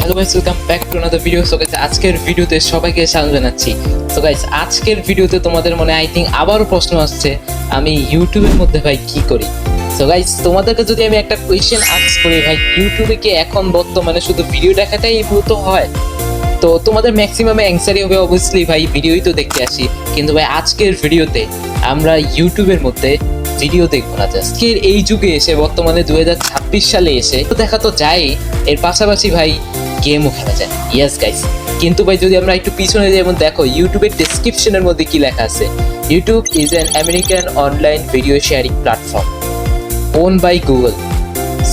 Hello guys, welcome back to another video. So guys, আজকের ভিডিওতে সবাইকে স্বাগত জানাচ্ছি। সো গাইস, আজকের ভিডিওতে তোমাদের মনে আই থিঙ্ক আবারও প্রশ্ন আসছে, আমি ইউটিউবের মধ্যে ভাই কি করি। সো গাইস, তোমাদেরকে যদি আমি একটা কোয়েশ্চেন আস্ক করি, ভাই ইউটিউবে কি এখন বর্তমানে শুধু ভিডিও দেখাটাই ভূত হয়? তো তোমাদের ম্যাক্সিমাম অ্যান্সারই হবে অবভিয়াসলি ভাই ভিডিওই তো দেখতে আসি। কিন্তু ভাই আজকের ভিডিওতে আমরা ইউটিউবের মধ্যে ভিডিও দেখবো না, জাস্ট এই যুগে এসে বর্তমানে 2026 সালে এসে তো দেখা তো যায়, এর পাশাপাশি ভাই গেমও খেলা যায়। ইয়েস গাইস, কিন্তু ভাই যদি আমরা একটু পিছনে যাই এবং দেখো ইউটিউবের ডেসক্রিপশনের মধ্যে কি লেখা আছে, YouTube is an American online video sharing platform own by Google.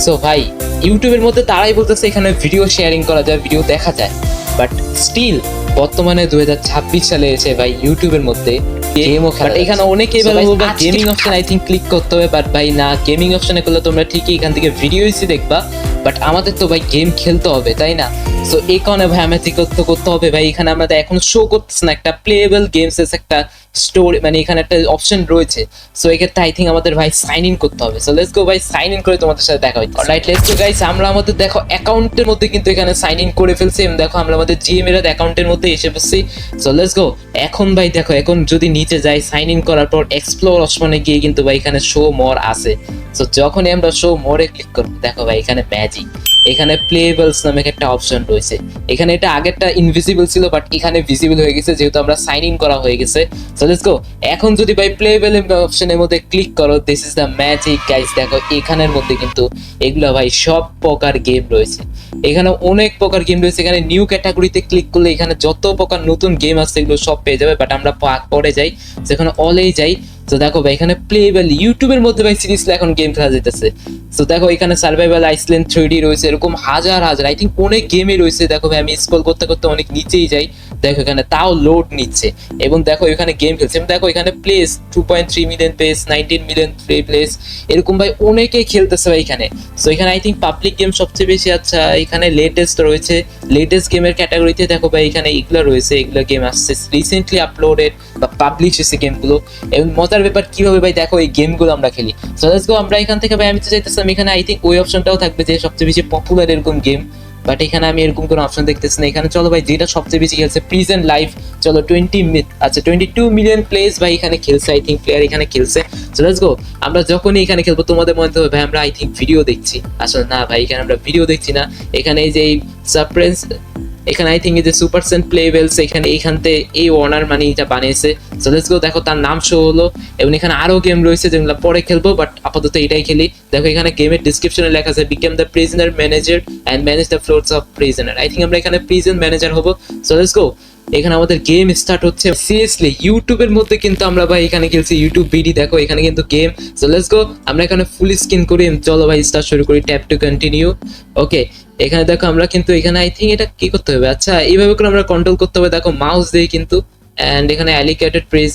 So ভাই ইউটিউবের মধ্যে তারাই বলতেছে এখানে ভিডিও শেয়ারিং করা যায়, ভিডিও দেখা যায়, বাট স্টিল বর্তমানে 2026 সালে এসে ভাই ইউটিউবের মধ্যে গেমও খেলা। এখানে অনেকেই বলবো gaming option I think click করতে হবে, বাট ভাই না, গেমিং অপশনে করলে তোমরা ঠিকই এখান থেকে ভিডিওই দেখবা, বাট আমাদের তো ভাই গেম খেলতে হবে, তাই না? সো এই কারণে ভাই আমাদের করতে হবে ভাই, এখানে আমাদের এখন শো করতেছে না একটা প্লেয়েবল গেমস এর একটা স্টোরি, মানে এখানে একটা অপশন রয়েছে। সো এক্ষেত্রে আই থিঙ্ক আমাদের ভাই সাইন ইন করতে হবে। সো লেটস গো ভাই, সাইন ইন করে তোমাদের সাথে দেখা হচ্ছে। রাইট, লেটস গো গাইস, আমরা আমাদের দেখো অ্যাকাউন্টের মধ্যে কিন্তু এখানে সাইন ইন করে ফেলছি এবং দেখো আমরা আমাদের জিএম এর অ্যাকাউন্টের মধ্যে এসে বসছি। সো লেটস গো, এখন ভাই দেখো, এখন যদি নিচে যাই সাইন ইন করার পর এক্সপ্লোর অপশনে গিয়ে কিন্তু ভাই এখানে শো মোর আছে। সো যখনই আমরা শো মোরে ক্লিক করব, দেখো ভাই এখানে ম্যাজিক, এখানে প্লেয়েবলস নামে একটা অপশন রয়েছে। এখানে এটা আগেরটা ইনভিজিবল ছিল, বাট এখানে ভিজিবল হয়ে গেছে যেহেতু আমরা সাইন ইন করা হয়ে গেছে। সো লেটস গো, এখন যদি ভাই প্লেয়েবল অপশনের মধ্যে ক্লিক করো, this is the magic guys. দেখো এখানের মধ্যে কিন্তু এগুলা ভাই সব প্রকার গেম রয়েছে, এখানে অনেক প্রকার গেম রয়েছে। এখানে নিউ ক্যাটাগরিতে ক্লিক করলে এখানে যত প্রকার নতুন গেম আছে এগুলো সব পেয়ে যাবে, বাট আমরা পরে যাই যেখানে অলেই যাই। তো দেখো ভাই এখানে প্লেয়েবল ইউটিউবের মধ্যে ভাই সিরিয়াসলি এখন গেম খেলা যেতেছে। তো দেখো এখানে সার্ভাইভাল আইসল্যান্ড 3D রয়েছে, এরকম হাজার হাজার আই থিঙ্ক অনেক গেমই রয়েছে। দেখো ভাই আমি স্ক্রল করতে করতে অনেক নিচেই যাই, দেখো এখানে তাও লোড নিচ্ছে এবং দেখো এখানে গেম খেলছে এবং দেখো এখানে place 2.3 million place, 19 million place, এরকম ভাই অনেকেই খেলতেছে ভাই এখানে। সো এখানে আই থিঙ্ক পাবলিক গেম সবচেয়ে বেশি। আচ্ছা এখানে লেটেস্ট রয়েছে, লেটেস্ট গেমের ক্যাটাগরিতে দেখো ভাই এখানে এগুলো রয়েছে, এগুলো গেম আসছে রিসেন্টলি আপলোডেড বা পাবলিশ হয়েছে গেমগুলো। এবং মজার ব্যাপার কিভাবে ভাই দেখো এই গেমগুলো আমরা খেলি। সো লেটস গো, আমরা এখান থেকে ভাই আমি তো চাইতেছিলাম এখানে আই থিঙ্ক ওই অপশনটাও থাকবে যে সবচেয়ে বেশি পপুলার এরকম গেম, বাট এখানে আমি এরকম কোনো অপশন দেখতেছি না। এখানে চলো ভাই যেটা সবচেয়ে বেশি খেলছে প্রিজেন্ট লাইফ, চলো 22 মিলিয়ন প্লেস ভাই এখানে খেলছে, আই থিঙ্ক প্লেয়ার এখানে খেলছে। সো লেটস গো, আমরা যখনই এখানে খেলবো তোমাদের মনে হবে ভাই আমরা আই থিঙ্ক ভিডিও দেখছি, আসলে না ভাই এখানে আমরা ভিডিও দেখছি না। এখানে এই যে এই সারপ্রাইজ, এখানে আই থিঙ্ক এই যে সুপারসেন্ট প্লেবেলস, এখান থেকে এই ওয়ার্নার মানে এটা বানিয়েছে। সো লেটস গো, দেখো তার নাম শো হলো এবং এখানে আরো গেম রয়েছে যেগুলো পরে খেলবো, বাট আপাতত এটাই খেলি। দেখো এখানে গেমের ডিসক্রিপশনে লেখা আছে become the prisoner manager and manage the floors of prisoner. I think আমরা এখানে প্রিজন ম্যানেজার হবো। সো লেটস গো, এখানে আমাদের গেম স্টার্ট হচ্ছে। সিরিয়াসলি ইউটিউবের মধ্যে কিন্তু আমরা ভাই এখানে খেলছি ইউটিউব ভিডি, দেখো এখানে কিন্তু গেম। সো লেটস গো, আমরা এখানে ফুল স্ক্রিন করি, চলো ভাই স্টার্ট শুরু করি, ট্যাপ টু কন্টিনিউ। ওকে, এখানে দেখো আমরা কিন্তু এখানে আই থিঙ্ক এটা কি করতে হবে, আচ্ছা এইভাবে করে আমরা কন্ট্রোল করতে হবে, দেখো মাউস দিয়ে কিন্তু। এন্ড এখানে অ্যালিকেটেড প্রিজ,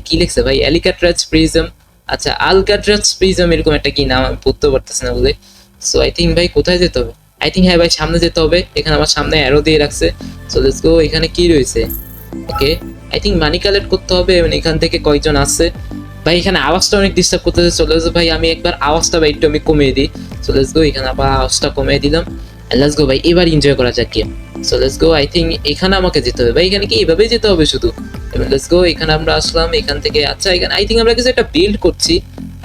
কি লিখছে ভাই, অ্যালিকাট্রাজ প্রিজম, আচ্ছা আলকাট্রাজ প্রিজম, এরকম একটা কি নাম আমি পড়তে পারতেছি না বলে। সো আই থিঙ্ক ভাই কোথায় যেতে হবে, আই থিঙ্ক হ্যাঁ ভাই সামনে যেতে হবে, এখানে আমার সামনে অ্যারো দিয়ে রাখছে। সো লেটস গো, এখানে কি রয়েছে, ওকে আই থিঙ্ক মানি কালেক্ট করতে হবে এবং এখান থেকে কয়জন আসছে ভাই। এখানে আওয়াজটা অনেক ডিস্টার্ব করতেছে, চলে যাচ্ছে ভাই আমি একবার আওয়াজটা ভাই একটু আমি কমিয়ে দিই। সো লেটস গো, এখানে আবার আওয়াজটা কমিয়ে দিলাম। লেটস গো ভাই, এবার এনজয় করা যাক game. So let's go, I think এখানে আমাকে যেতে হবে ভাই, এখানে কি এইভাবেই যেতে হবে শুধু। এবং লেটস গো, এখানে আমরা আসলাম, এখান থেকে আচ্ছা এখানে আই থিঙ্ক আমরা কিছু একটা বিল্ড করছি,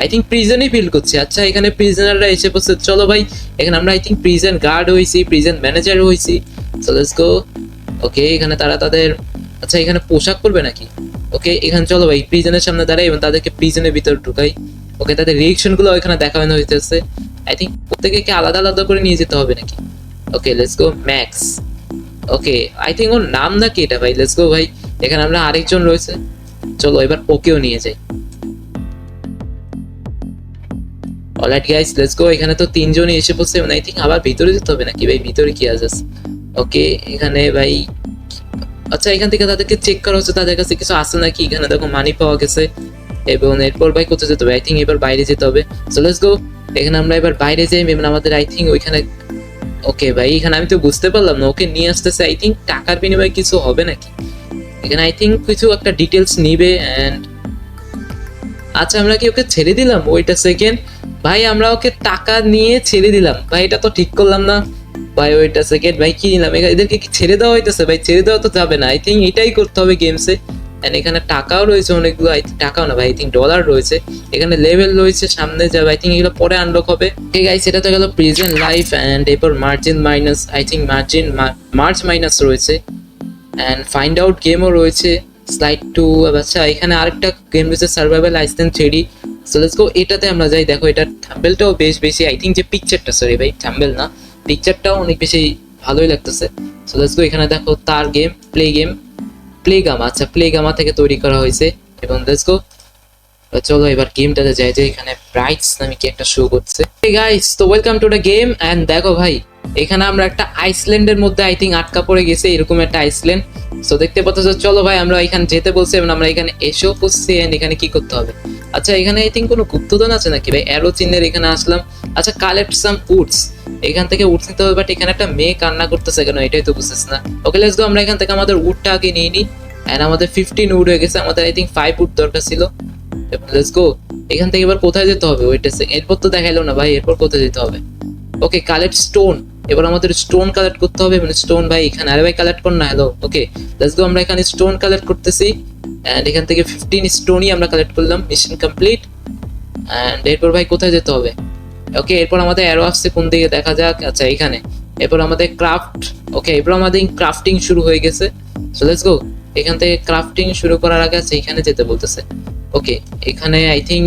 আই থিঙ্ক প্রিজনই বিল্ড করছি। আচ্ছা এখানে প্রিজনাররা এসে পড়ছে, চলো ভাই এখানে আমরা আই থিঙ্ক প্রিজন গার্ড হয়েছি, প্রিজন ম্যানেজার হয়েছি। সো লেটস গো, ওকে এখানে তারা তাদের, আচ্ছা এখানে পোশাক পরবে নাকি, ওকে এখানে চলো ভাই প্রিজনের সামনে দাঁড়াই এবং তাদেরকে প্রিজনের ভিতর ঢুকাই। ওকে, তাদের রিয়েকশন গুলো এখানে দেখানো হইতেছে, আই থিঙ্ক প্রত্যেকে আলাদা আলাদা করে নিয়ে যেতে হবে নাকি। Okay let's go, Max, okay I think ওর নাম নাকি এটা ভাই। লেটস গো ভাই, এখানে আমরা আরেকজন রয়েছে, চলো এবার ওকেও নিয়ে যাই। অলরাইট গাইস, লেটস গো, এখানে তো তিনজনই এসে পড়ছে এবং আই থিঙ্ক আবার ভিতরে যেতে হবে নাকি ভাই, ভিতরে কি আছে। ওকে এখানে ভাই, আচ্ছা এখান থেকে তাদেরকে চেক করা হচ্ছে তাদের কাছে কিছু আছে নাকি। এখানে দেখো মানি পাওয়া গেছে এবং এরপর ভাই কোথায় যেতে হবে, আই থিঙ্ক এবার বাইরে যেতে হবে। সো লেটস গো, এখানে আমরা এবার বাইরে যাই এবং আমাদের আই থিঙ্ক ওইখানে, ওকে ভাই এখানে আমি তো বুঝতে পারলাম না, ওকে নিয়ে আসতেছে আই থিঙ্ক টাকার বিনিময়ে কিছু হবে নাকি। এখানে আই থিঙ্ক কিছু একটা ডিটেলস নিবে এন্ড আচ্ছা আমরা কি ওকে ছেড়ে দিলাম, ওইটা সেকেন্ড ভাই আমরা ওকে টাকা নিয়ে ছেড়ে দিলাম ভাই, এটা তো ঠিক করলাম না ভাই ওয়েট আ সেকেন্ড, ভাই কি নিলাম? এদেরকে কি ছেড়ে দেওয়া হইতেছে? ভাই ছেড়ে দেওয়া তো যাবে না, আই থিঙ্ক এটাই করতে হবে গেমসে। এন্ড এখানে টাকাও রয়েছে অনেকগুলো, আই থিঙ্ক টাকাও না ভাই, আই থিঙ্ক ডলার রয়েছে। এখানে লেভেল রয়েছে, সামনে যাবে, আই থিঙ্ক এগুলো পরে আনলক হবে। ওকে গাইস, এটা তো গেল প্রেজেন্ট লাইফ। এন্ড এরপর margin minus, I think March minus রয়েছে। এন্ড ফাইন্ড আউট গেমও রয়েছে, স্লাইড টু। আচ্ছা, এখানে আরেকটা গেম রয়েছে, survival Iceland 3D। So let's গো, এটাতে আমরা যাই। দেখো এটার থাম্বনেলটাও বেশ বেশি, আই থিঙ্ক যে পিকচারটা, সরি ভাই থাম্বনেল না, পিকচারটাও অনেক বেশি ভালোই লাগতেছে। সো লেটস গো, এখানে দেখো তার গেম, প্লে গামা। আচ্ছা, প্লে গামা থেকে তৈরি করা হয়েছে। এবং লেটস গো, চলো এবার গেমটাতে যাই। যে এখানে ব্রাইটস নামে কি একটা শো করছে। হে গাইস, তো welcome to the game. And দেখো ভাই, এখানে আমরা একটা আইসল্যান্ডের মধ্যে আই থিঙ্ক আটকা পড়ে গেছে, এরকম একটা আইসল্যান্ড। সো দেখতে পাচ্ছ, চলো ভাই আমরা এখানে যেতে বলছি এবং আমরা এখানে এসেও পড়ছি। এন্ড এখানে কি করতে হবে? আচ্ছা, এখানে আই থিঙ্ক কোনো গুপ্তধন আছে নাকি ভাই? অ্যারো চিহ্নের এখানে আসলাম। আচ্ছা, কালেক্ট সাম উডস, এখান থেকে উড নিতে হবে। বাট এখানে একটা মেয়ে কান্না করতেছে কেন, এটাই তো বুঝতেছ না। ওকে লেটস গো, আমরা এখান থেকে আমাদের উডটা আগে নিয়ে নিই। এন্ড আমাদের 15 উড হয়ে গেছে, আমাদের আই থিঙ্ক 5 উড দরকার ছিল। লেটস গো, এখান থেকে এবার কোথায় যেতে হবে? ওয়েট আ সেকেন্ড, এরপর তো দেখাইলো না ভাই, এরপর কোথায় যেতে হবে? ওকে, কালেক্ট স্টোন। এবার আমাদের স্টোন কালেক্ট করতে হবে। মানে স্টোন ভাই এখানে, আরে ভাই কালেক্ট কর না। হ্যালো, ওকে লেটস গো, আমরা এখানে স্টোন কালেক্ট করতেছি। এন্ড এখান থেকে 15 স্টোনই আমরা কালেক্ট করলাম। Mission complete. এন্ড এরপর ভাই কোথায় যেতে হবে? ওকে, এরপর আমাদের অ্যারো আসছে কোন দিকে দেখা যাক। আচ্ছা, এখানে। এরপর আমাদের ক্রাফট। ওকে, এরপর আমাদের ক্রাফটিং শুরু হয়ে গেছে। সো লেটস গো, এখান থেকে ক্রাফটিং শুরু করার আগে আছে এখানে যেতে বলতেছে। ওকে, এখানে আই থিঙ্ক,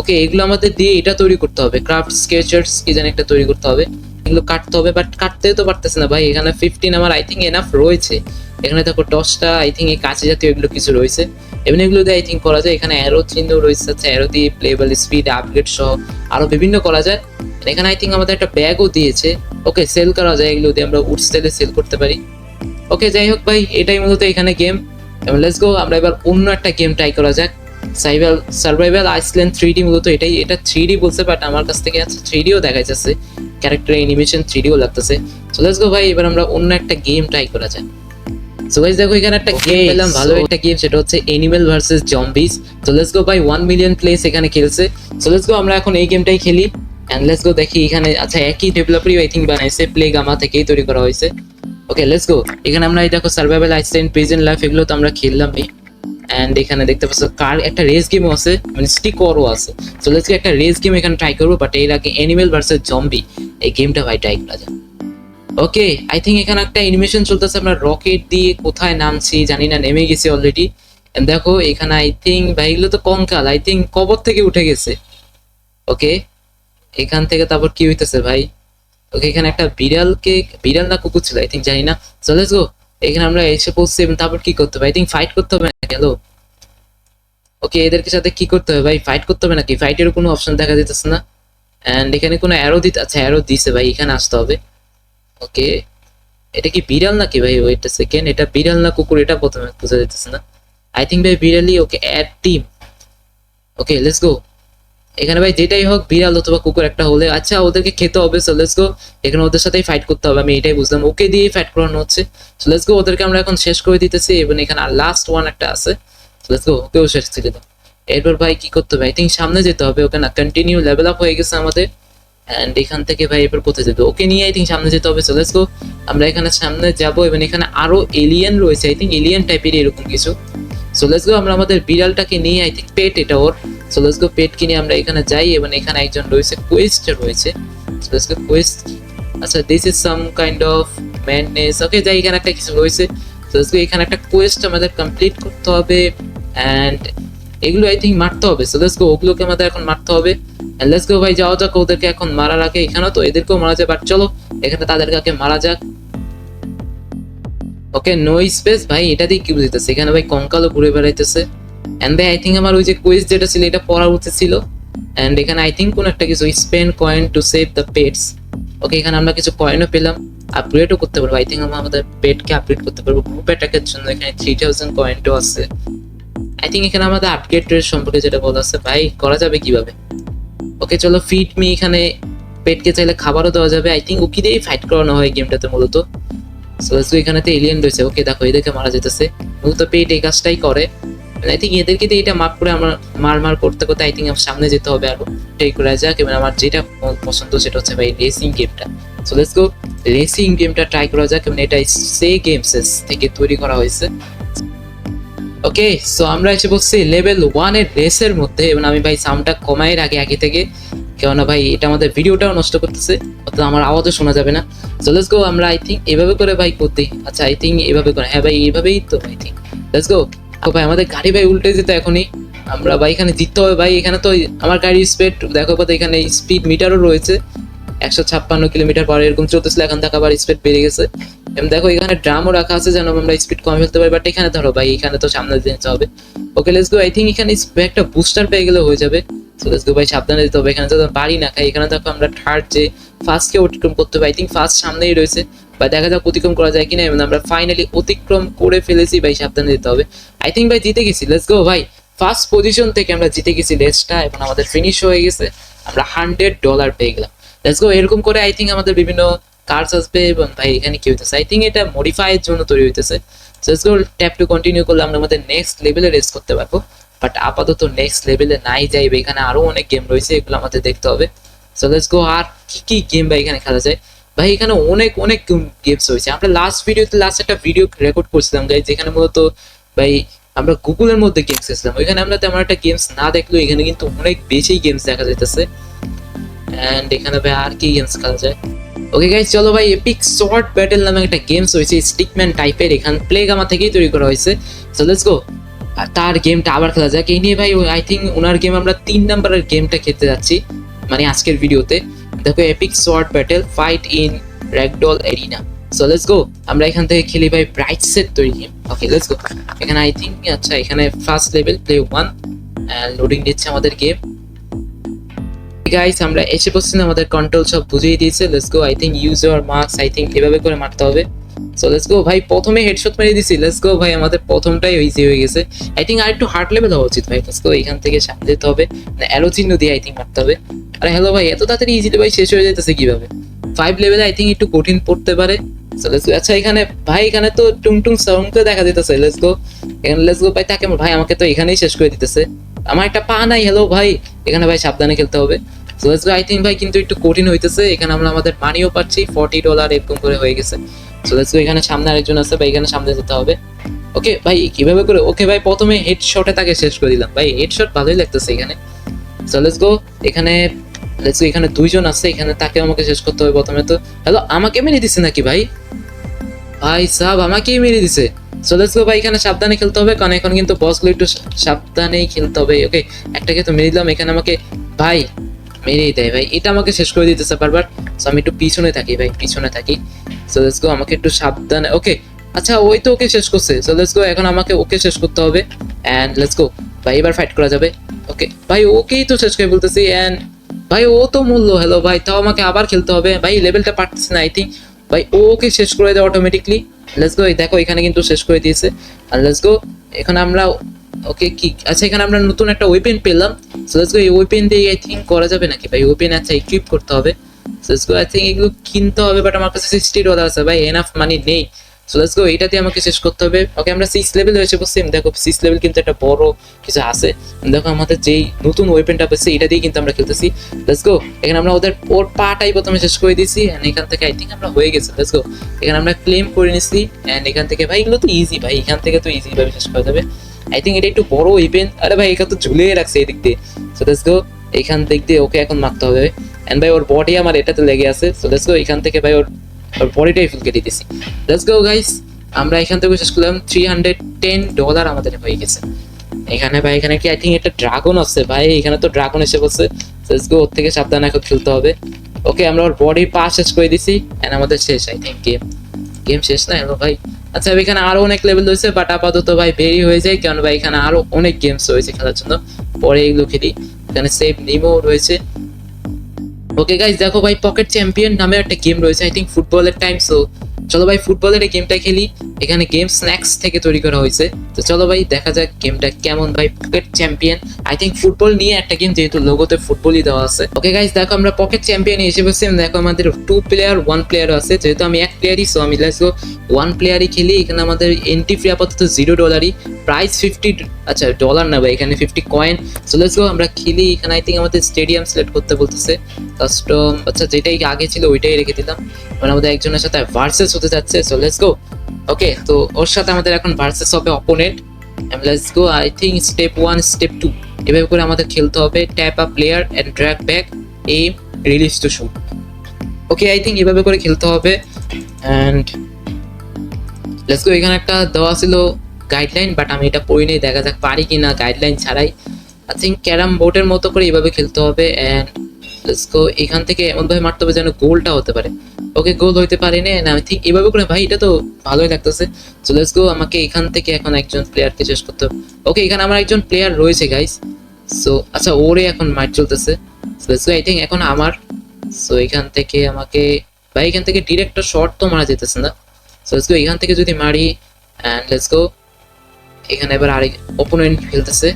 ওকে এগুলো আমাদের দিয়ে এটা তৈরি করতে হবে, ক্রাফট স্কেচার্স কি জানি একটা তৈরি করতে হবে। এগুলো কাটতে হবে, বাট কাটতে তো পারতেছে না ভাই। এখানে 15 আমার আই থিঙ্ক এনাফ রয়েছে। এখানে দেখো 10টা আই থিঙ্ক এই কাঁচি জাতীয় এগুলো কিছু রয়েছে, এবং এগুলো দিয়ে আই থিঙ্ক করা যায়। এখানে অ্যারো চিহ্ন রয়েছে, আচ্ছা অ্যারো দিয়ে প্লেবল স্পিড আপগ্রেড সহ আরো বিভিন্ন করা যায়। এখানে আই থিঙ্ক আমাদের একটা ব্যাগও দিয়েছে। ওকে, সেল করা যায়, এগুলো দিয়ে আমরা উড সেলে সেল করতে পারি। ওকে, যাই হোক ভাই, এটাই মূলত এখানে গেম। এবং লেটস গো, আমরা এবার অন্য একটা গেম ট্রাই করা যাক। সার্ভাইভাল আইসল্যান্ড 3D, মূলত এটাই। এটা 3D বলছে, বাট আমার কাছ থেকে আছে 3Dও দেখা যাচ্ছে, ক্যারেক্টার অ্যানিমেশন 3Dও লাগতেছে। সো লেটস গো ভাই, এবার আমরা অন্য একটা গেম ট্রাই করা যাক। সো গাইস দেখো, এখানে একটা গেম পেলাম, ভালো একটা গেম, সেটা হচ্ছে animal versus zombies. So let's go ভাই, 1 মিলিয়ন প্লেস এখানে খেলছে। সো লেটস গো, আমরা এখন এই গেমটাই খেলি। এন্ড লেটস গো, দেখি এখানে। আচ্ছা, একই ডেভেলপারই আই থিঙ্ক বানাইছে, প্লে গামা থেকেই তৈরি করা হয়েছে। ওকে লেটস গো, এখানে আমরা এই দেখো সার্ভাইভাল আইসল্যান্ড, প্রেজেন্ট লাইফ, এগুলো তো আমরা খেললামই। এন্ড এখানে দেখতে পাচ্ছ কার একটা রেস গেমও আছে, মানে স্টিকরও আছে। সো লেটস গো, একটা রেস গেম এখানে ট্রাই করবো। বাট এর আগে অ্যানিমাল ভার্সেস জম্বি এই গেমটা ভাই ট্রাই করা যায়। ওকে, আই থিঙ্ক এখানে একটা অ্যানিমেশন চলতেছে, আমরা রকেট দিয়ে কোথায় নামছি জানি না, নেমে গেছি অলরেডি। দেখো এখানে আই থিঙ্ক ভাই এগুলো তো কঙ্কাল, আই থিঙ্ক কবর থেকে উঠে গেছে। ওকে, এখান থেকে তারপর কি হইতেছে ভাই? ওকে, এখানে একটা বিড়াল না কুকুর ছিল আই থিঙ্ক, জানি না। সো লেটস গো, এখানে আমরা এসে পৌঁছছি। এবং তারপর কি করতে হবে? আই থিঙ্ক ফাইট করতে হবে নাকি? হ্যালো, ওকে এদেরকে সাথে কি করতে হবে ভাই? ফাইট করতে হবে নাকি? ফাইটের কোনো অপশন দেখা যেতেছে না। এন্ড এখানে কোনো অ্যারো দিতে, আচ্ছা অ্যারো দিছে ভাই, এখানে আসতে হবে। ওকে, এটা কি বিড়াল নাকি ভাই? ওয়েট আ সেকেন্ড, এটা বিড়াল না কুকুর এটা প্রথমে বোঝা যাইতেছে না। আই থিঙ্ক ভাই বিড়ালই। Okay, add team. Okay let's go, এখানে ভাই যেটাই হোক বিড়াল অথবা কুকুর একটা হলে, আচ্ছা ওদেরকে খেতে হবে। সো লেটস গো, এখানে ওদের সাথেই ফাইট করতে হবে, আমি এটাই বুঝলাম। ওকে দিয়ে ফাইট করানো হচ্ছে। সো লেটস গো, ওদেরকে আমরা এখন শেষ করে দিতেছি। এবং এখানে আর লাস্ট ওয়ান একটা আছে। সো লেটস গো, ওকেও শেষ করে দাও। এরপর ভাই কি করতে হবে? আই থিঙ্ক সামনে যেতে হবে। ওকে না, কন্টিনিউ লেভেল আপ হয়ে গেছে আমাদের। এন্ড এখান থেকে ভাই এবার কোথায় যেতে? ওকে নিয়ে আই থিঙ্ক সামনে যেতে হবে। সো লেটস গো, আমরা এখানে সামনে যাব। এবং এখানে আরো এলিয়েন রয়েছে, আই থিঙ্ক এলিয়েন টাইপের এরকম কিছু। সো লেটস গো, আমরা আমাদের বিড়ালটাকে নিয়ে, আই থিঙ্ক পেট এটা ওর। সো লেটস গো, পেট কিনে আমরা এখানে যাই। এবং এখানে একজন রয়েছে, কোয়েস্ট রয়েছে। So let's go, quest. আচ্ছা, this is some kind of madness. Okay, যাই, এখানে একটা কিছু রয়েছে। সো লেটস গো, এখানে একটা কোয়েস্ট আমাদের কমপ্লিট করতে হবে। এন্ড এগুলো আই থিঙ্ক মারতে হবে। সো লেটস গো, ওগুলোকে আমাদের এখন মারতে হবে। এন্ড লেটস গো ভাই, যাওয়া যাক। ওদেরকে এখন মারার আগে, এখানেও তো এদেরকেও মারা যায়, বাট চলো এখানে তাদেরকে আগে মারা যাক। ওকে, নো স্পেস ভাই, এটা দিয়ে কি বুঝতেছে? এখানে ভাই কঙ্কালও ঘুরে বেড়াইতেছে। এন্ড ভাই আই থিঙ্ক আমার ওই যে কুইজ যেটা ছিল এটা পড়া উচিত ছিল। এন্ড এখানে আই থিঙ্ক কোন একটা কিছু, spend coin to save the pets. Okay, এখানে আমরা কিছু কয়েনও পেলাম, আপগ্রেডও করতে পারবো। আই থিঙ্ক আমরা আমাদের পেটকে আপগ্রেড করতে পারবো গ্রুপ অ্যাটাকের জন্য। এখানে 3000 কয়েনও আছে। আই থিঙ্ক এখানে আমাদের আপগ্রেড রেট সম্পর্কে যেটা বলা আছে, ভাই করা যাবে কিভাবে? ওকে চলো, ফিড মি। এখানে পেটকে চাইলে খাবারও দেওয়া যাবে। আই থিঙ্ক ওকে দিয়েই ফাইট করানো হয় গেমটাতে মূলত। সো এখানেতে এলিয়েন রয়েছে। ওকে দেখো, এদেরকে মারা যেতেছে। মূলত পেট এই কাজটাই করে। আই থিঙ্ক এদেরকে দিয়ে এটা মাপ করে আমরা মার করতে করতে আই থিঙ্ক সামনে যেতে হবে আরো। এটাই করা যাক। এবং আমার যেটা পছন্দ সেটা হচ্ছে ভাই রেসিং গেমটা। সো লেটস গো, রেসিং গেমটা ট্রাই করা যাক, এবং এটা সে গেমসেস থেকে তৈরি করা হয়েছে। ওকে, সো আমরা এসে বসছি লেভেল 1 এর রেসের মধ্যে, এবং আমি ভাই সাউন্ডটা কমাই রাখি আগে থেকে, কেননা ভাই এটা আমাদের ভিডিওটাও নষ্ট করতেছে, অর্থাৎ আমার আওয়াজও শোনা যাবে না। সো লেটস গো, আমরা আই থিঙ্ক এভাবে করে ভাই করতে, আচ্ছা আই থিঙ্ক এভাবে করে, হ্যাঁ ভাই এইভাবেই তো আই থিঙ্ক। Let's go. ভাই আমাদের গাড়ি ভাই উল্টে যেত এখনই, আমরা ভাই এখানে জিততে হবে ভাই। এখানে তো আমার গাড়ির স্পিড দেখো কত, এখানে স্পিড মিটারও রয়েছে 156 কিলোমিটার পার এরকম চলতেছিল, এখন থাকা আবার স্পিড বেড়ে গেছে। এবং দেখো এখানে ড্রামও রাখা আছে যেন আমরা স্পিড কম ফেলতে পারি, বাট এখানে ধরো ভাই এখানে তো সামনে যেতে হবে। ওকে লেটস গো, আই থিঙ্ক এখানে একটা বুস্টার পেয়ে গেলে হয়ে যাবে। সো লেটস গো ভাই, সাবধানে যেতে হবে, এখানে তো বাড়ি না খাই। এখানে দেখো আমরা থার্ড যে ফার্স্টকে অতিক্রম করতে হবে, আই থিঙ্ক ফার্স্ট সামনেই রয়েছে, বা দেখা যাক অতিক্রম করা যায় কিনা। এবং আমরা ফাইনালি অতিক্রম করে ফেলেছি ভাই, সাবধানে যেতে হবে। আই থিঙ্ক ভাই জিতে গেছি, লেটস গো ভাই, ফার্স্ট পজিশন থেকে আমরা জিতে গেছি রেসটা, এবং আমাদের ফিনিশ হয়ে গেছে, আমরা $100 পেয়ে গেলাম। লেটস গো, এরকম করে আই থিঙ্ক আমাদের বিভিন্ন কার্স আসবে। এবং ভাই এখানে কি হইতেছে, আই থিঙ্ক এটা মডিফাইয়ের জন্য তৈরি হইতেছে। So let's go, tap to continue করলে আমরা আমাদের নেক্সট লেভেলে রেস করতে পারবো, বাট আপাতত নেক্সট লেভেলে নাই যাইবে, এখানে আরো অনেক গেম রয়েছে, এগুলো আমাদের দেখতে হবে। সো লেটস গো, আর কি কি গেম ভাই এখানে খেলা যায়, ভাই এখানে অনেক অনেক গেমস রয়েছে। আমরা লাস্ট একটা ভিডিও রেকর্ড করছিলাম গাইজ, যেখানে মূলত ভাই আমরা গুগলের মধ্যে গেমস খেলছিলাম, ওইখানে আমরা তেমন একটা গেমস না দেখলেও এখানে কিন্তু অনেক বেশি গেমস দেখা যাইতেছে। এন্ড এখানে ভাই আর কি গেমস খেলা যায়। ওকে গাইজ, চলো ভাই, এপিক শর্ট ব্যাটেল নামে একটা গেমস হয়েছে স্টিকম্যান টাইপের, এখান প্লেগামা থেকেই তৈরি করা হয়েছে। সো লেটস গো, তার গেমটা আবার খেলা যাক। এই নিয়ে ভাই আই থিঙ্ক ওনার গেম আমরা 3 নাম্বারের গেমটা খেলতে যাচ্ছি, মানে আজকের ভিডিওতে। দেখো, epic short battle fight in ragdoll arena. So let's গো, আমরা এখান থেকে খেলি ভাই ব্রাইট সেট তৈরি গেম। ওকে লেটস গো, এখানে আই থিঙ্ক, আচ্ছা এখানে ফার্স্ট লেভেল প্লে 1 লোডিং দিচ্ছে আমাদের গেম। গাইস আমরা এসে পড়ছি, আমাদের কন্ট্রোল সব বুঝিয়ে দিয়েছে। Let's go, I think use your marks, I think এভাবে করে মারতে হবে। সো লেটস গো ভাই, প্রথমে হেডশট মেরে দিছি। লেটস গো ভাই, আমাদের প্রথমটাই ইজি হয়ে গেছে। আই থিঙ্ক আর একটু হার্ড লেভেল হওয়া উচিত ভাই। লেটস গো, এখান থেকে সামনে যেতে হবে, মানে অ্যারো চিহ্ন দিয়ে আই থিঙ্ক মারতে হবে। আরে হ্যালো ভাই, এত তাড়াতাড়ি ইজিলি ভাই শেষ হয়ে যাইতেছে কিভাবে? 5 লেভেলে আই থিঙ্ক একটু কঠিন পড়তে পারে। সো লেটস গো, আচ্ছা এখানে ভাই এখানে তো টুং সাউন্ড দেখা দিতেছে। লেটস গো, এখানে লেটস গো ভাই, তাকে ভাই আমাকে তো এখানেই শেষ করে দিতেছে, আমার একটা পা নাই। হ্যালো ভাই, এখানে ভাই সাবধানে খেলতে হবে। So let's go, I think ভাই কিন্তু একটু কঠিন হইতেছে। এখানে আমরা আমাদের মানিও পাচ্ছি, $40 এরকম করে হয়ে গেছে। সো লেটস গো, এখানে সামনে আরেকজন আছে ভাই, এখানে সামনে যেতে হবে। ওকে ভাই, কিভাবে করে? ওকে ভাই, প্রথমে হেডশটে তাকে শেষ করে দিলাম ভাই, হেডশট ভালোই লাগতেছে এখানে। সো লেটস গো, এখানে এখানে 2 জন আছে, এখানে তাকে আমাকে শেষ করতে হবে প্রথমে। তো হ্যালো, আমাকে মেরে দিছে নাকি ভাই? ভাই সাহেব আমাকেই মেরে দিছে। সো লেটস গো ভাই, এখানে সাবধানে খেলতে হবে, কারণ এখন কিন্তু বসগুলো একটু সাবধানেই খেলতে হবে। ওকে, একটাকে তো মেরে দিলাম, এখানে আমাকে ভাই মেরেই দেয় ভাই, এটা আমাকে শেষ করে দিতেছে বারবার। সো আমি একটু পিছনে থাকি ভাই, পিছনে থাকি। সো লেটস গো, আমাকে একটু সাবধানে। ওকে আচ্ছা, ওই তো ওকে শেষ করছে। সো লেটস গো, এখন আমাকে ওকে শেষ করতে হবে। অ্যান্ড লেটস গো ভাই, এবার ফাইট করা যাবে। ওকে ভাই, ওকেই তো শেষ করে বলতেছি। অ্যান্ড ভাই ও তো মূল্য, হ্যালো ভাই, তাও আমাকে আবার খেলতে হবে ভাই, লেভেলটা পারতেছি না আই থিঙ্ক। ভাই ওকে শেষ করে দেয় অটোমেটিকলি। লেটস গো, দেখো এখানে কিন্তু শেষ করে দিয়েছে। আর লেটস গো, এখন আমরা ওকে কি, আচ্ছা এখানে আমরা নতুন একটা ওয়েপেন পেলাম। সো লেটস গো, এই ওয়েপেন দিয়ে আই থিঙ্ক করা যাবে নাকি ভাই? ওয়েপেন আচ্ছা ইকুইপ করতে হবে। So let's go, I think এগুলো কিনতে হবে, বাট আমার কাছে $60 আছে ভাই, এনাফ মানি নেই। সো লেটস গো, এটা দিয়ে আমাকে শেষ করতে হবে। ওকে, আমরা 6 লেভেল হয়েছে বসছি। দেখো 6 লেভেল কিন্তু একটা বড় কিছু আছে। দেখো আমাদের যেই নতুন ওয়েপেনটা পেয়েছে, এটা দিয়ে কিন্তু আমরা খেলতেছি। লেটস গো, এখানে আমরা ওর পাটাই প্রথমে শেষ করে দিয়েছি। এন্ড এখান থেকে আই থিঙ্ক আমরা হয়ে গেছে। লেটস গো, এখানে আমরা ক্লেম করে নিছি। এন্ড এখান থেকে ভাই এগুলো তো ইজি ভাই, এখান থেকে তো ইজি ভাবে শেষ করা যাবে। আই থিঙ্ক এটা একটু বড় ওয়েপেন। আরে ভাই, এখানে তো ঝুলিয়ে রাখছে এই দিক দিয়ে। সো লেটস গো, এখান দিক দিয়ে ওকে এখন মারতে হবে। এন্ড ভাই ওর বডি আমার এটাতে লেগে আছে। সো লেটস গো, এখান থেকে ভাই ওর বডিটাই ফুল কেটে দিয়েছি। লেটস গো গাইস, আমরা এখান থেকে শেষ করলাম। $310 আমাদের হয়ে গেছে। এখানে ভাই, এখানে কি আই থিঙ্ক একটা ড্রাগন আছে ভাই, এখানে তো ড্রাগন এসে বসে। লেটস গো, ওর থেকে সাবধানে এখন খেলতে হবে। ওকে, আমরা ওর বডির পা শেষ করে দিছি। এন্ড আমাদের শেষ আই থিঙ্ক গেম শেষ না? হ্যালো ভাই, আচ্ছা এখানে আরো অনেক লেভেল রয়েছে, বাট আপাতত ভাই বেরি হয়ে যায়, কারণ ভাই এখানে আরো অনেক গেমস রয়েছে খেলার জন্য, পরে এগুলো খেলি। এখানে সেভ নিমো রয়েছে। ওকে গাইস, দেখো ভাই, পকেট চ্যাম্পিয়ন নামে একটা গেম রয়েছে, আই থিঙ্ক ফুটবলের টাইম। সো চলো ভাই, ফুটবলের এই গেমটা খেলি। এখানে গেম স্ন্যাক্স থেকে তৈরি করা হয়েছে। তো চলো ভাই, দেখা যাক গেমটা কেমন। ভাই pocket champion, I think football নিয়ে একটা গেম, যেহেতু লোগোতে ফুটবলই দেওয়া আছে। ওকে গাইস, দেখো আমরা পকেট চ্যাম্পিয়নে এসে বসছি। দেখো আমাদের 2 প্লেয়ার 1 প্লেয়ারও আছে, যেহেতু আমি 1 প্লেয়ারই, সো আমি লেটস গো 1 প্লেয়ারই খেলি। এখানে আমাদের এন্ট্রি ফি আপাতত $0, প্রাইস 50, আচ্ছা ডলার না ভাই, এখানে 50 কয়েন। সো লেটস গো, আমরা খেলি। এখানে আই থিঙ্ক আমাদের স্টেডিয়াম সিলেক্ট করতে বলতেছে, কাস্টম, আচ্ছা যেটাই আগে ছিল ওইটাই রেখে দিলাম। মানে আমাদের একজনের সাথে ভার্সেস হতে যাচ্ছে। সো লেটস গো। ওকে, তো ওর সাথে আমাদের এখন ভার্সেস হবে opponent. Let's go. I think step 1 step 2 এভাবে করে আমাদের খেলতে হবে। Tap a player and drag back, aim, release to shoot. Okay, I think এভাবে করে খেলতে হবে। And let's go. এখানে একটা দেওয়া ছিল গাইডলাইন, বাট আমি এটা পড়ি নেই, দেখা যাক পারি কিনা গাইডলাইন ছাড়াই। আই থিঙ্ক ক্যারাম বোর্ডের মতো করে এভাবে খেলতে হবে। অ্যান্ড লেটস গো, এখান থেকে এমনভাবে মারতে হবে যেন গোলটা হতে পারে। ওকে, গোল হইতে পারে না, আমি থিঙ্ক এভাবে করে। ভাই এটা তো ভালোই লাগতেছে। সো লেটস গো, আমাকে এখান থেকে এখন একজন প্লেয়ারকে শেষ করতে হবে। ওকে, এখানে আমার একজন প্লেয়ার রয়েছে গাইস। সো আচ্ছা, ওরে এখন মাইট চলতেছে। So let's go, I think এখন আমার। সো এখান থেকে আমাকে, ভাই এখান থেকে ডিরেক্ট শট তো মারা যেতেছে না। সো লেটস গো, এখান থেকে যদি মারি। অ্যান্ড লেটস গো, এখানে এবার আরেক অপোনেন্ট খেলতেছে।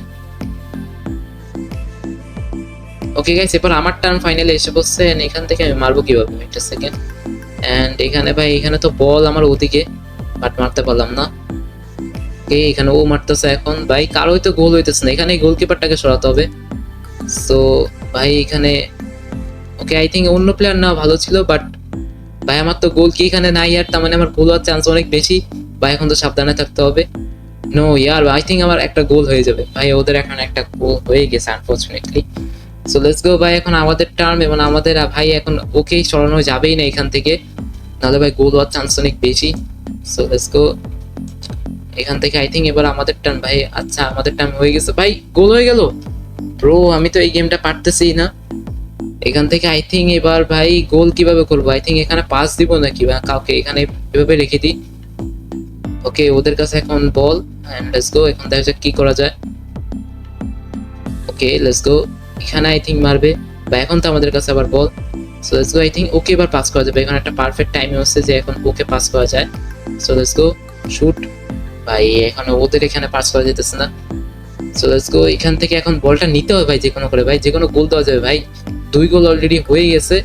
ওকে গাইস, এবার আমার টার্ন ফাইনালে এসে বসছে। এখান থেকে আমি মারবো কিভাবে, একটা সেকেন্ড। অ্যান্ড এখানে ভাই, এখানে তো বল আমার ওদিকে, বাট মারতে পারলাম না। ওকে, এখানে ও মারতেছে এখন। ভাই কারোই তো গোল হইতেছে না, এখানে গোলকিপারটাকে সরাতে হবে। সো ভাই এখানে, ওকে আই থিঙ্ক অন্য প্লেয়ার না ভালো ছিল, বাট ভাই আমার তো গোল কি এখানে নাই, আর তার মানে আমার গোল হওয়ার চান্স অনেক বেশি। ভাই এখন তো সাবধানে থাকতে হবে। নো ইয়ার, আই থিঙ্ক আমার একটা গোল হয়ে যাবে। ভাই ওদের এখন একটা গোল হয়ে গেছে আনফরচুনেটলি। সো লেটস গো ভাই, এখন আমাদের টার্ম, এবং আমাদের ভাই এখন ওকেই সরানো যাবেই না এখান থেকে, নাহলে ভাই গোল হওয়ার চান্স অনেক বেশি। সো লেটস গো, এখান থেকে আই থিঙ্ক এবার আমাদের টার্ন। ভাই আচ্ছা, আমাদের টার্ন হয়ে গেছে। ভাই গোল হয়ে গেল। ব্রো আমি তো এই গেমটা পারতেছি না। এখান থেকে আই থিঙ্ক এবার ভাই গোল কিভাবে করবো, আই থিঙ্ক এখানে পাস দিব নাকি বা কাউকে এখানে এভাবে রেখে দিই। ওকে, ওদের কাছে এখন বল। এন্ড লেটস গো, এখন দেখা যাক কি করা যায়। ওকে লেটস গো, এখানে আই থিঙ্ক মারবে, বা এখন তো আমাদের কাছে আবার ball. So let's go, I think okay এবার পাস করা যাবে। এখন একটা পারফেক্ট টাইম হচ্ছে যে এখন ওকে পাস করা যায়। So let's go, shoot. ভাই এখন ওদের এখানে পাস করা যেতেছে না। সো লেটস গো, এখান থেকে এখন বলটা নিতে হবে ভাই, যে কোনো করে। ভাই যে কোনো গোল দেওয়া যাবে। ভাই 2 গোল অলরেডি হয়ে গেছে।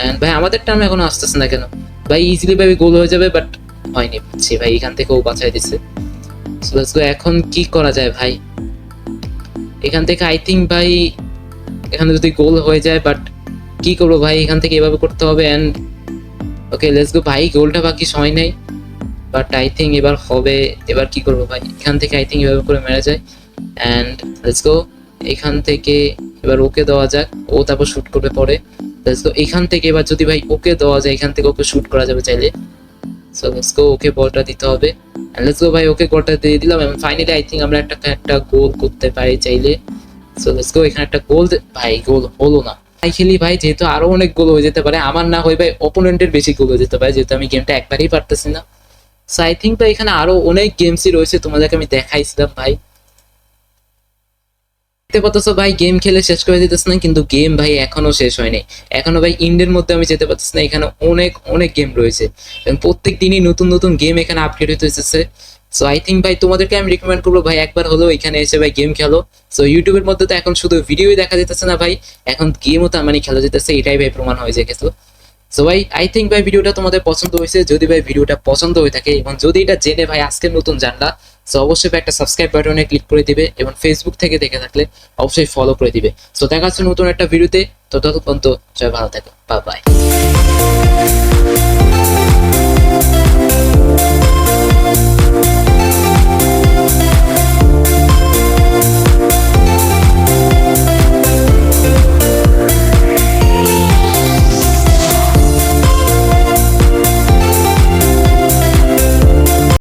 এন্ড ভাই আমাদের টার্ম এখনো আসতেছে না কেন। ভাই ইজিলি ভাবে গোল হয়ে যাবে, বাট হয়নি। বুঝছি ভাই, এখান থেকে ও বাঁচাই দিছে। সো লেটস গো, এখন কি করা যায় ভাই, এখান থেকে আই থিঙ্ক ভাই এখানে যদি গোল হয়ে যায়, বাট কি করবো ভাই, এখান থেকে এভাবে করতে হবে। এন্ড ওকে লেটস গো, ভাই গোলটা বাকি সময় নেই, বাট আই থিঙ্ক এবার হবে। এবার কি করবো ভাই, এখান থেকে আই থিঙ্ক এভাবে করে মেরে যায়। অ্যান্ড লেটস গো, এখান থেকে এবার ওকে দেওয়া যাক, ও তারপর শুট করবে পরে। লেটস গো, এখান থেকে এবার যদি ভাই ওকে দেওয়া যায়, এখান থেকে ওকে শুট করা যাবে চাইলে। সো লেটস গো, ওকে বলটা দিতে হবে। লেটস গো ভাই, ওকে গোলটা দিয়ে দিলাম, এবং ফাইনালি আই থিঙ্ক আমরা একটা গোল করতে পারি চাইলে। সো লেটস গো, এখানে একটা গোল। ভাই গোল হলো না। তাই খেলি ভাই, যেহেতু আরো অনেক গোল হয়ে যেতে পারে, আমার না হয় ভাই অপোনেন্টের বেশি গোল হয়ে যেতে পারে, যেহেতু আমি গেমটা একবারই পারতেছি না। সো আই থিঙ্ক ভাই এখানে আরো অনেক গেমসই রয়েছে, তোমাদেরকে আমি দেখাইছিলাম ভাই। দেখতে পাচ্ছ ভাই, গেম খেলে শেষ করে দিতেছ না, কিন্তু গেম ভাই এখনো শেষ হয়নি। এখনো ভাই ইন্ডের মধ্যে আমি যেতে পারতেছি না, এখানে অনেক অনেক গেম রয়েছে, এবং প্রত্যেক দিনই নতুন নতুন গেম এখানে আপডেট হতে এসেছে। সো আই থিঙ্ক ভাই তোমাদেরকে আমি রিকমেন্ড করবো ভাই, একবার হলেও এখানে এসে ভাই গেম খেলো। সো ইউটিউবের মধ্যে তো এখন শুধু ভিডিওই দেখা যেতেছে না ভাই, এখন গেমও তার মানে খেলা যেতেছে, এটাই ভাই প্রমাণ হয়ে যায় গেছে। সো ভাই আই থিঙ্ক ভাই ভিডিওটা তোমাদের পছন্দ হয়েছে। যদি ভাই ভিডিওটা পছন্দ হয়ে থাকে, এবং যদি এটা জেনে ভাই আজকের নতুন জানলা, সো অবশ্যই ভাই একটা সাবস্ক্রাইব বাটনে ক্লিক করে দিবে, এবং ফেসবুক থেকে দেখে থাকলে অবশ্যই ফলো করে দিবে। সো দেখা হচ্ছে নতুন একটা ভিডিওতে, ততক্ষণ পর্যন্ত সবাই ভালো থাকো, বাই বাই।